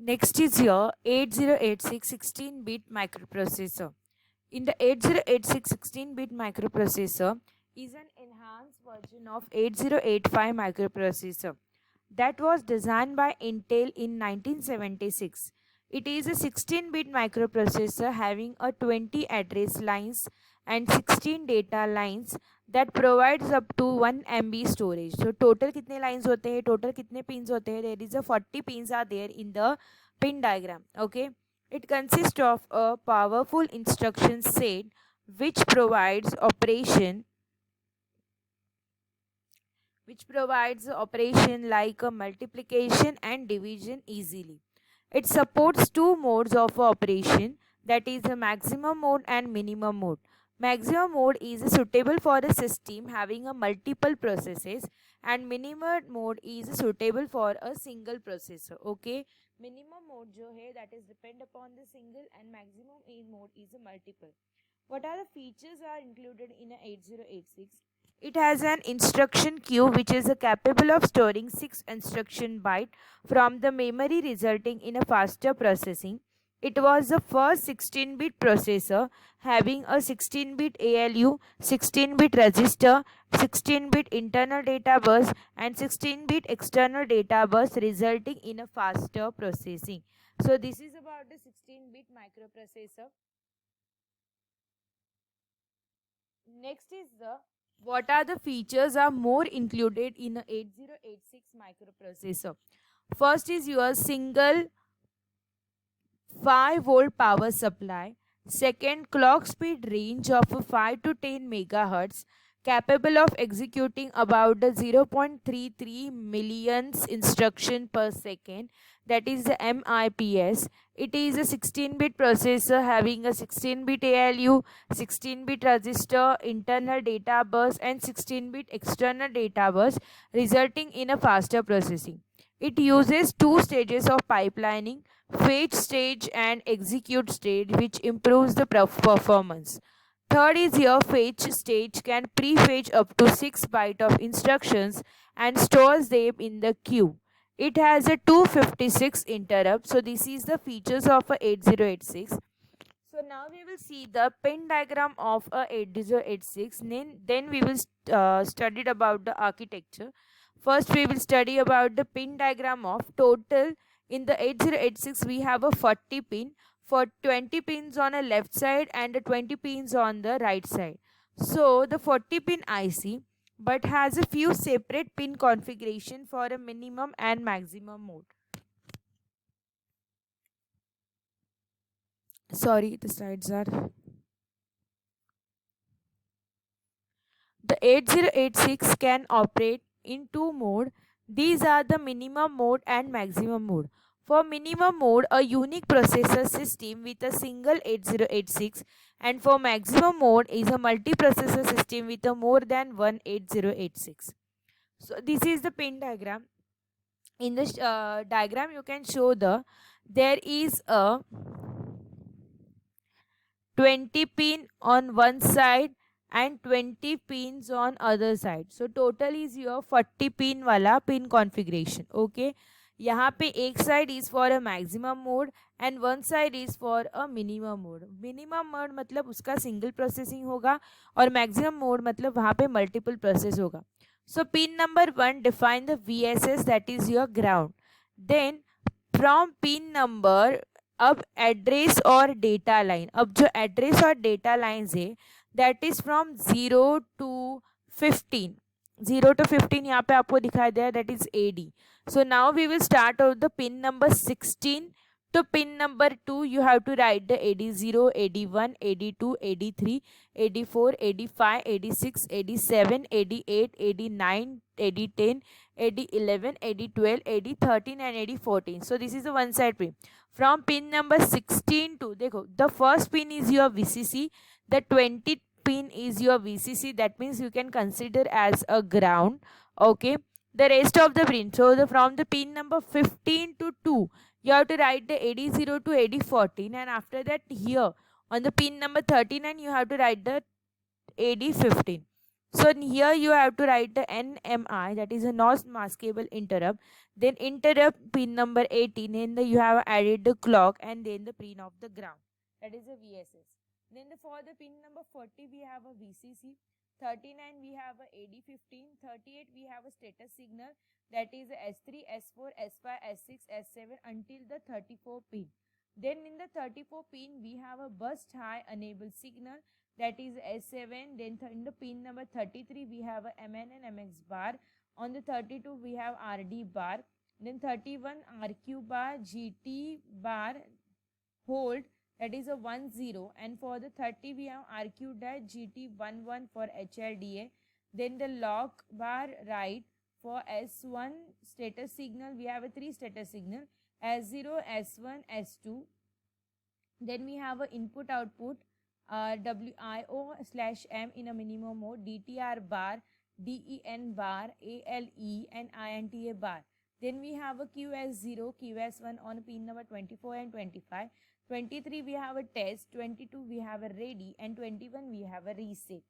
Next is your 8086 16-bit microprocessor. In the 8086 16-bit microprocessor is an enhanced version of 8085 microprocessor that was designed by Intel in 1976. It is a 16-bit microprocessor having a 20 address lines and 16 data lines that provides up to 1 MB storage. So total कितने lines होते हैं, total कितने pins होते हैं, there is a 40 pins are there in the pin diagram. Okay, it consists of a powerful instruction set which provides operation like a multiplication and division easily. It supports two modes of operation, that is a maximum mode and minimum mode. Maximum mode is suitable for a system having a multiple processes and minimum mode is suitable for a single processor. Okay, minimum mode जो है that is depend upon the single and maximum mode is a multiple. What are the features are included in a 8086? It has an instruction queue which is capable of storing 6 instruction byte from the memory, resulting in a faster processing. It was the first 16-bit processor having a 16-bit ALU, 16-bit register, 16-bit internal data bus and 16-bit external data bus, resulting in a faster processing. So this is about the 16-bit microprocessor. Next is the what are the features are more included in a 8086 microprocessor. First is your single 5-volt power supply. Second, clock speed range of 5 to 10 megahertz, capable of executing about the 0.33 millions instruction per second, that is the MIPS. It is a 16-bit processor having a 16-bit ALU, 16-bit register, internal data bus and 16-bit external data bus, resulting in a faster processing. It uses two stages of pipelining, fetch stage and execute stage, which improves the performance. Third is your fetch stage can prefetch up to 6 bytes of instructions and stores them in the queue. It has a 256 interrupt. So this is the features of a 8086. So now we will see the pin diagram of a 8086. Then we will study about the architecture. First we will study about the pin diagram of total. In the 8086 we have a 40 pin, for 20 pins on a left side and 20 pins on the right side. So the 40 pin IC but has a few separate pin configuration for a minimum and maximum mode. Sorry, the slides are. The 8086 can operate in two mode. These are the minimum mode and maximum mode. For minimum mode, a unique processor system with a single 8086, and for maximum mode is a multi-processor system with a more than one 8086. So this is the pin diagram. In this diagram, you can show there is a 20 pin on one side and 20 pins on other side. So total is your 40 pin wala pin configuration. Okay, यहाँ पे एक side is for a maximum mode and one side is for a minimum mode. Minimum mode मतलब उसका single processing होगा और maximum mode मतलब वहाँ पे मल्टीपल प्रोसेस होगा. So pin number 1 define the VSS, that is your ground. Then from pin number, अब address और डेटा लाइन. अब जो एड्रेस और डेटा लाइन्स है that is from 0 to 15. 0 to 15 यहाँ पे आपको दिखाई दे रहा है, that is AD. So now we will start out the pin number 16 to pin number 2. You have to write the AD0, AD1, AD2, AD3, AD4, AD5, AD6, AD7, AD8, AD9, AD10, AD11, AD12, AD13 and AD14. So this is the one side pin. From pin number 16 to, देखो, the first pin is your VCC, the 20 pin is your VCC, that means you can consider as a ground. Okay, the rest of the pin, so from the pin number 15 to 2 you have to write the AD0 to AD14, and after that here on the pin number 39 you have to write the AD15. So here you have to write the NMI, that is a non-maskable interrupt. Then interrupt pin number 18, and then you have added the clock and then the pin of the ground. That is a VSS. Then for the pin number 40 we have a VCC. 39 we have a AD15. 38 we have a status signal, that is S3, S4, S5, S6, S7 until the 34 pin. Then in the 34 pin we have a burst high enable signal, that is S7. Then in the pin number 33 we have a MN and MX bar. On the 32 we have RD bar. Then 31 RQ bar, GT bar hold, that is a 10, and for the 30 we have RQ dash GT 11 for HLDA. Then the lock bar right for S1 status signal, we have a 3 status signal, S0, S1, S2. Then we have a input output WIO/M in a minimum mode, DTR bar, DEN bar, ALE and INTA bar. Then we have a QS0, QS1 on pin number 24 and 25. 23 we have a test, 22 we have a ready, and 21 we have a reset.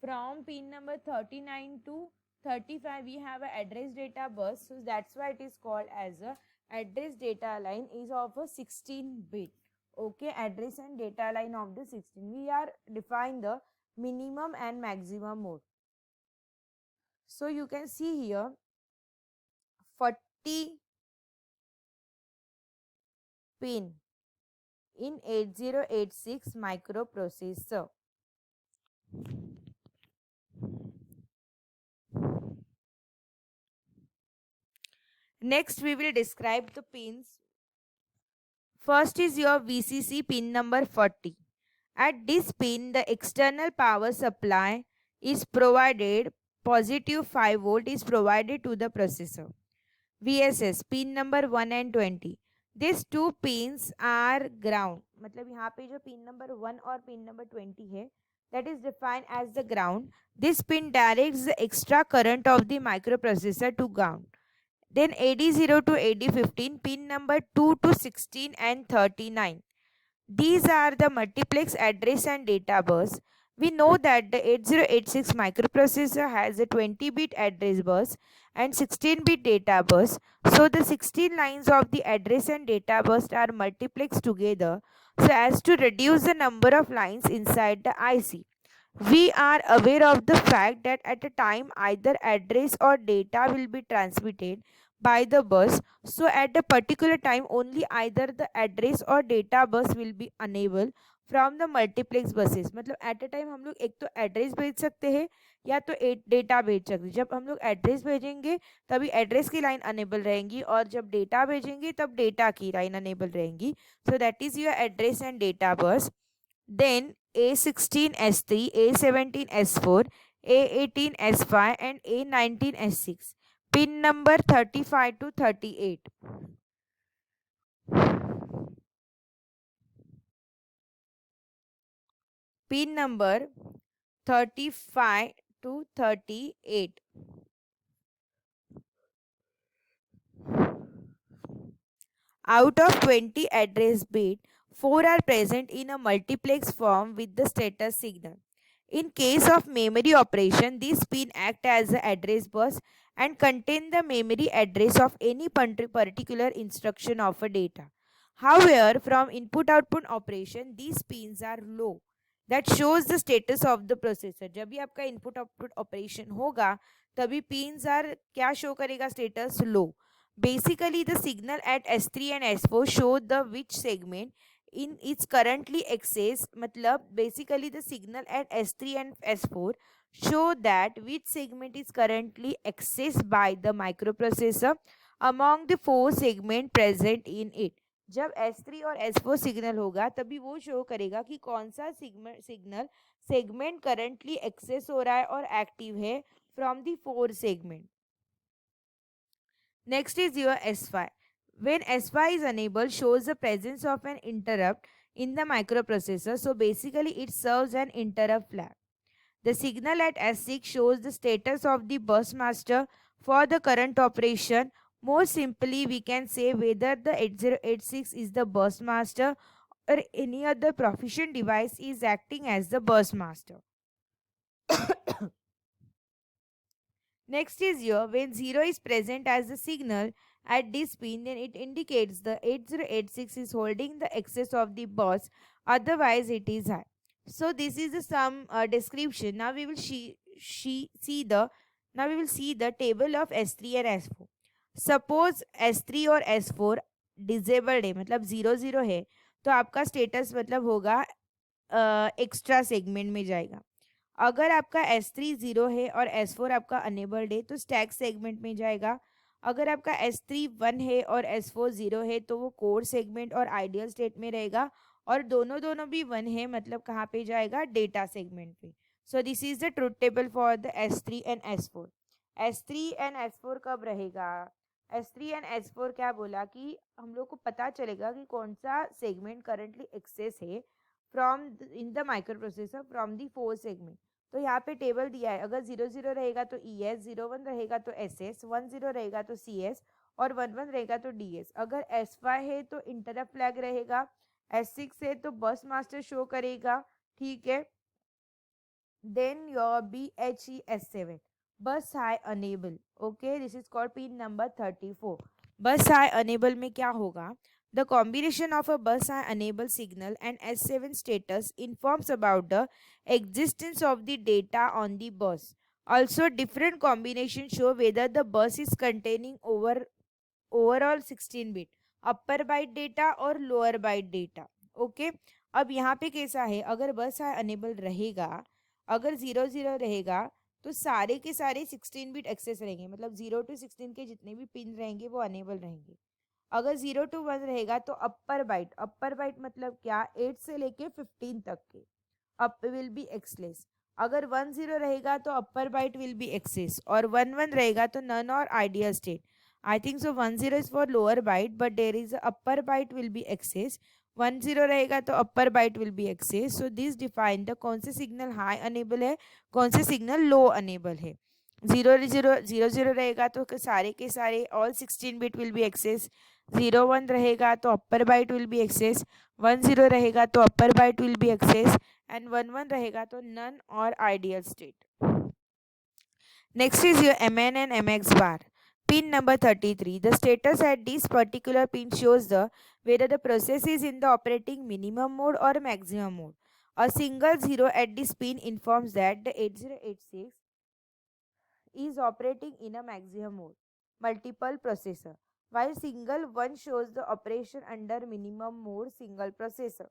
From pin number 39 to 35 we have a address data bus, so that's why it is called as a address data line is of a 16 bit. Okay, address and data line of the 16. We are define the minimum and maximum mode. So you can see here 40 pin in 8086 microprocessor. Next we will describe the pins. First is your VCC pin number 40. At this pin, the external power supply is provided, positive 5 volt is provided to the processor. VSS pin number 1 and 20. These two pins are ground. मतलब यहाँ पे जो pin number 1 और pin number 20 है, that is defined as the ground. This pin directs the extra current of the microprocessor to ground. Then AD0 to AD15, pin number 2 to 16 and 39. These are the multiplex address and data bus. We know that the 8086 microprocessor has a 20-bit address bus and 16-bit data bus. So the 16 lines of the address and data bus are multiplexed together so as to reduce the number of lines inside the IC. We are aware of the fact that at a time either address or data will be transmitted by the bus. So at a particular time only either the address or data bus will be enabled from the multiplex buses. मतलब at a time हम लोग एक तो address भेज सकते हैं या तो डेटा भेज सकते हैं. जब हम लोग एड्रेस भेजेंगे तभी एड्रेस की लाइन अनेबल रहेंगी और जब डेटा भेजेंगे तब डेटा की लाइन अनेबल रहेंगी. So that is your address and data bus. Then A16 S3, A17 S4, A18 S5 and A19 S6. Pin number 35 to 38. Pin number 35 to 38. Out of 20 address bit, 4 are present in a multiplex form with the status signal. In case of memory operation, these pins act as the address bus and contain the memory address of any particular instruction of a data. However, from input-output operation, these pins are low. That shows the status of the processor. जब भी आपका input-output operation होगा, तभी pins are क्या show करेगा status low. Basically, the signal at S3 and S4 show the which segment in its currently access. मतलब basically the signal at S3 and S4 show that which segment is currently accessed by the microprocessor among the 4 segment present in it. जब S3 और S4 signal होगा तभी वो show करेगा कि कौन सा सिग्नल सेगमेंट करंटली एक्सेस हो रहा है और एक्टिव है from the 4 segment. Next is your S5. When S5 is enabled, shows the presence of an interrupt in the microprocessor. So basically it serves an interrupt flag. The signal at S6 shows the status of the bus master for the current operation. More simply, we can say whether the 8086 is the bus master or any other proficient device is acting as the bus master. Next is here, when 0 is present as the signal at this pin, then it indicates the 8086 is holding the access of the bus, otherwise it is high. So this is the some description. Now we will see the now we will see the table of S3 and S4. Suppose S3 और S4 disabled है, मतलब 0 0 है, तो आपका status मतलब होगा extra segment में जाएगा. अगर आपका S3 0 है और S4 आपका अनेबल्ड है तो स्टैक सेगमेंट में जाएगा. अगर आपका S3 1 है और S4 0 है तो वो कोर सेगमेंट और आइडियल स्टेट में रहेगा. और दोनों दोनों भी 1 है मतलब कहाँ पे जाएगा, डेटा सेगमेंट पे. So this is the truth table for the S3 and S4. S3 and S4 कब रहेगा, S3 एंड S4 क्या बोला कि हम लोग को पता चलेगा कि कौन सा सेगमेंट करंटली एक्सेस है from in the micro processor from the 4 segment. तो यहाँ पे टेबल दिया है, अगर 0 0 रहेगा तो ES, 0 1 रहेगा तो SS, 1 0 रहेगा तो CS और 1 1 रहेगा तो DS. अगर S5 है तो इंटरप्ट फ्लैग रहेगा, S6 है तो बस मास्टर शो करेगा, ठीक है. Then your BHE S7 bus high enable. Okay, this is called pin number 34. Bus high enable में क्या होगा, the combination of a bus high enable signal and S7 status informs about the existence of the data on the bus. Also, different combinations show whether the bus is containing overall 16 bit upper byte data और lower byte data. Okay, अब यहाँ पे कैसा है, अगर बस enable रहेगा, अगर 0 0 रहेगा तो सारे के सारे 16 बिट एक्सेस रहेंगे, मतलब 0 to 16 के जितने भी पिन रहेंगे वो अनेबल रहेंगे. अगर 0 to 1 रहेगा तो अपर बाइट मतलब क्या, 8 से लेके 15 तक के अप विल बी एक्सलेस. अगर 1 0 रहेगा तो upper byte will be access और 1 1 रहेगा तो नन और ideal state. I think so 1 0 is for lower byte but there is upper byte will be access. 1 0 रहेगा तो upper byte will be access. So this define the कौन से signal high enable है, कौन से सिग्नल लो enable है. 0 0 रहेगा तो सारे के सारे all 16 bit will be access. 0 1 रहेगा तो upper byte will be access. 1 0 रहेगा तो upper byte will be access and 1 1 रहेगा तो नन और ideal state. Next is your MN and MX bar. Pin number 33. The status at this particular pin shows the whether the process is in the operating minimum mode or maximum mode. A single 0 at this pin informs that the 8086 is operating in a maximum mode, multiple processor, while single 1 shows the operation under minimum mode, single processor.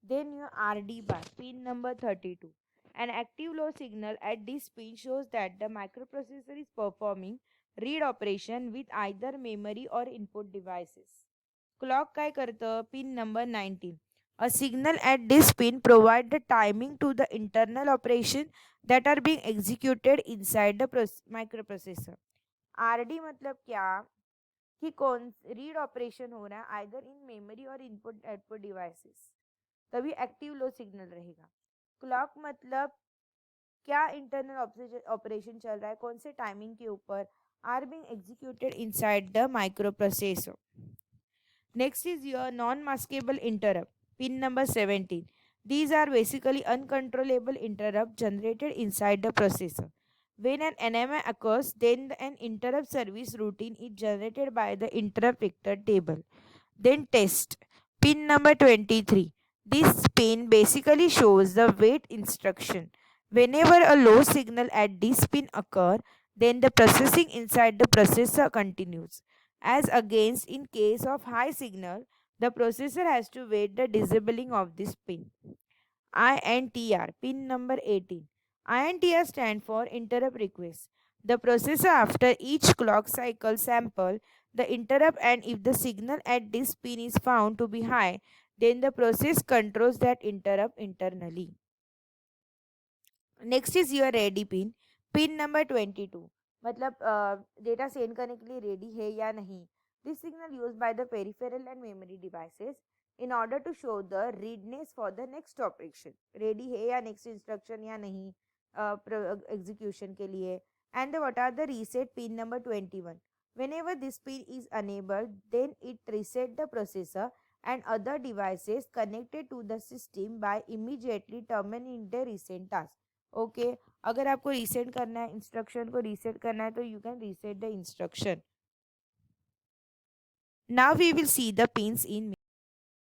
Then your RD bar, pin number 32. An active low signal at this pin shows that the microprocessor is performing read operation with either memory or input devices. Clock काय करतं, pin number 19. A signal at this pin provides the timing to the internal operation that are being executed inside the microprocessor. RD मतलब क्या कि कौन read operation हो रहा है either in memory और इनपुट आउटपुट डिवाइसेस, तभी एक्टिव लो सिग्नल रहेगा. क्लॉक मतलब क्या इंटरनल ऑपरेशन चल रहा है, कौन से टाइमिंग के ऊपर, are being executed inside the microprocessor. Next is your non maskable interrupt, pin number 17. These are basically uncontrollable interrupt generated inside the processor. When an NMA occurs, then an interrupt service routine is generated by the interrupt vector table. Then test. Pin number 23. This pin basically shows the wait instruction. Whenever a low signal at this pin occur, then the processing inside the processor continues. As against in case of high signal, the processor has to wait the disabling of this pin. INTR, pin number 18. INTR stand for interrupt request. The processor after each clock cycle sample the interrupt, and if the signal at this pin is found to be high, then the process controls that interrupt internally. Next is your ready pin number 22. मतलब data send करने के लिए ready है या नहीं. This signal use by the peripheral and memory devices in order to show the readiness for the next operation. Ready है या next instruction या नहीं एग्जीक्यूशन के लिए. And what are the reset pin number 21. Whenever this pin is enabled, then it reset the processor and other devices connected to the system by immediately terminating the recent task. Okay, अगर आपको reset करना है, instruction को reset करना है, तो you can reset the instruction. Now we will see the pins in